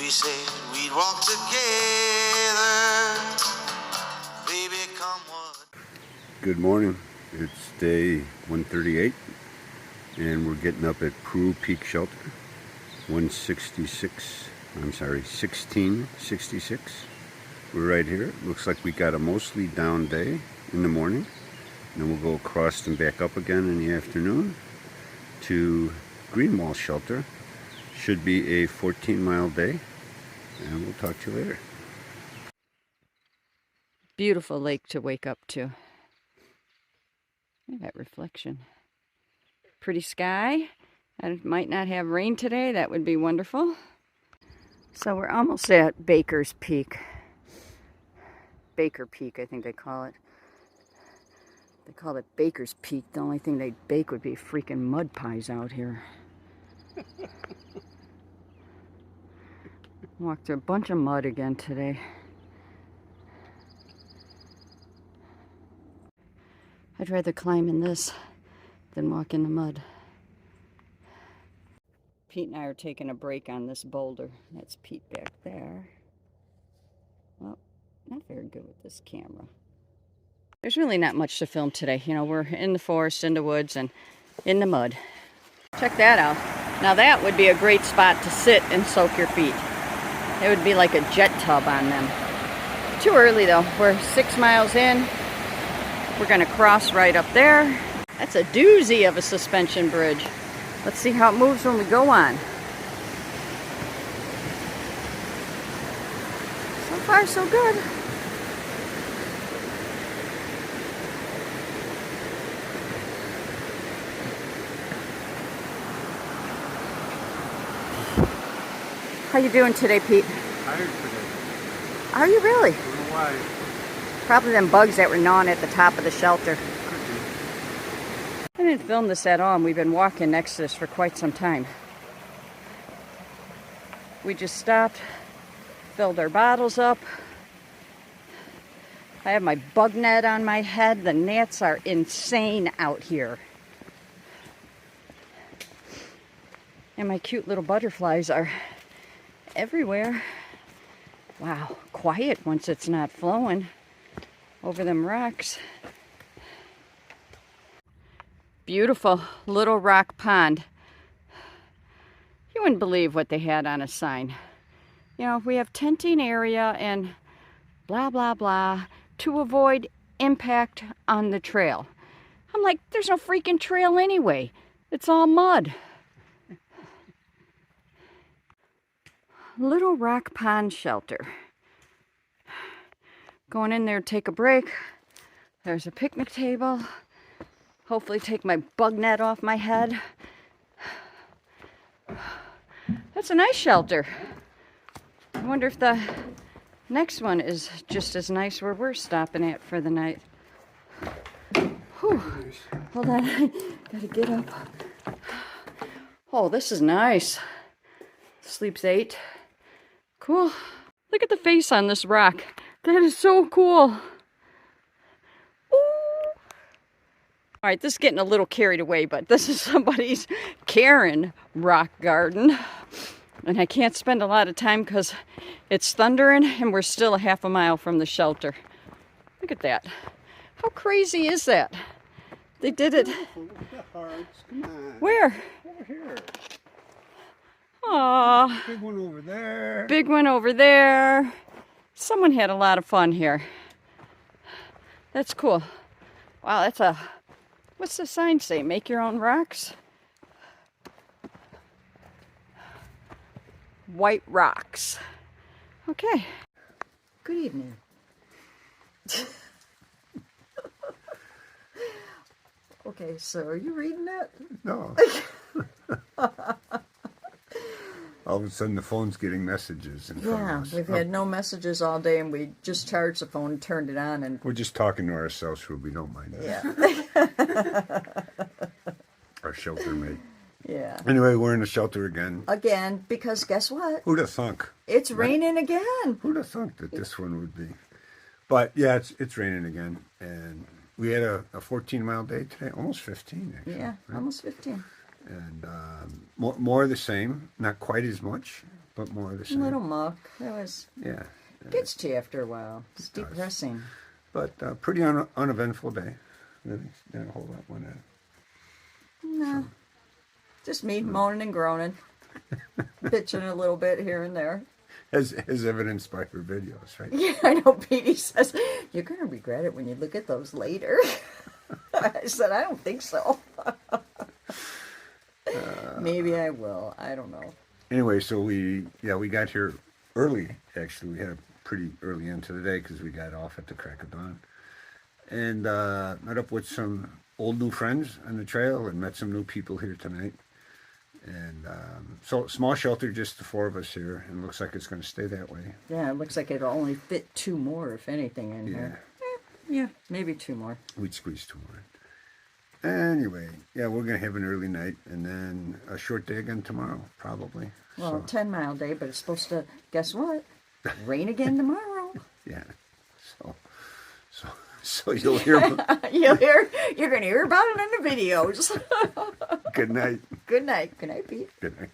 we said we'd walk together. Baby, come what. Good morning. It's day 138 and we're getting up at Peru Peak Shelter 1666. We're right here. It looks like we got a mostly down day in the morning, and then we'll go across and back up again in the afternoon to Greenwall Shelter. Should be a 14-mile day, and we'll talk to you later. Beautiful lake to wake up to. Look at that reflection. Pretty sky. I might not have rain today. That would be wonderful. So we're almost at Baker's Peak. Baker Peak, I think they call it. They call it Baker's Peak. The only thing they'd bake would be freaking mud pies out here. Walked through a bunch of mud again today. I'd rather climb in this than walk in the mud. Pete and I are taking a break on this boulder. That's Pete back there. Well, not very good with this camera. There's really not much to film today. You know, we're in the forest, in the woods, and in the mud. Check that out. Now that would be a great spot to sit and soak your feet. It would be like a jet tub on them. Too early though. We're 6 miles in. We're gonna cross right up there. That's a doozy of a suspension bridge. Let's see how it moves when we go on. So far, so good. How you doing today, Pete? Tired today. Are you really? I don't know why. Probably them bugs that were gnawing at the top of the shelter. Could be. I didn't film this at all, and we've been walking next to this for quite some time. We just stopped, filled our bottles up. I have my bug net on my head. The gnats are insane out here. And my cute little butterflies are everywhere. Wow, quiet once it's not flowing over them rocks. Beautiful little rock pond. You wouldn't believe what they had on a sign. You know, we have tenting area and blah, blah, blah to avoid impact on the trail. I'm like, there's no freaking trail anyway. It's all mud. Little rock pond shelter. Going in there to take a break. There's a picnic table. Hopefully take my bug net off my head. That's a nice shelter. I wonder if the next one is just as nice where we're stopping at for the night. Whew. Hold on, I gotta get up. Oh, this is nice. Sleeps 8. Cool. Look at the face on this rock. That is so cool. Ooh. All right, this is getting a little carried away, but this is somebody's Karen rock garden. And I can't spend a lot of time because it's thundering and we're still a half a mile from the shelter. Look at that. How crazy is that? They did it. Look at the hearts. Come on. Where? Over here. Aw. Big one over there. Big one over there. Someone had a lot of fun here. That's cool. Wow, that's a... What's the sign say? Make your own rocks? White rocks. Okay. Good evening. Okay, so are you reading it? No. All of a sudden the phone's getting messages in front Yeah, of us. we've had no messages all day and we just charged the phone and turned it on and... We're just talking to ourselves, Ruby. Don't mind us. Yeah. Our shelter mate. Yeah. Anyway, we're in the shelter again. Again, because guess what? Who'd have thunk? It's raining again. Who'd have thunk that this one would be? But yeah, it's raining again. And we had a 14-mile day today. Almost 15, actually. Yeah, right? almost 15. And more of the same. Not quite as much. but more of the A same. little muck. It was Yeah. gets to you after a while. It's does. depressing. But pretty uneventful day. Really, not a whole lot went on. No. Just me moaning and groaning. Bitching a little bit here and there. As evidenced by her videos, right? Yeah, I know. Petey says, you're going to regret it when you look at those later. I said, I don't think so. Maybe I will. I don't know. Anyway, so we got here early, actually. We had a pretty early end to the day because we got off at the crack of dawn. And met up with some old new friends on the trail and met some new people here tonight. And so small shelter, just the four of us here, and looks like it's going to stay that way. Yeah, it looks like it'll only fit 2 more, if anything, in Yeah. here. Yeah, maybe 2 more. We'd squeeze 2 more in. Anyway, yeah, we're going to have an early night and then a short day again tomorrow, probably. Well, So, 10-mile day, but it's supposed to, guess what? Rain again tomorrow. yeah. So you'll hear. You're going to hear about it in the videos. Good night. Good night. Good night, Pete. Good night.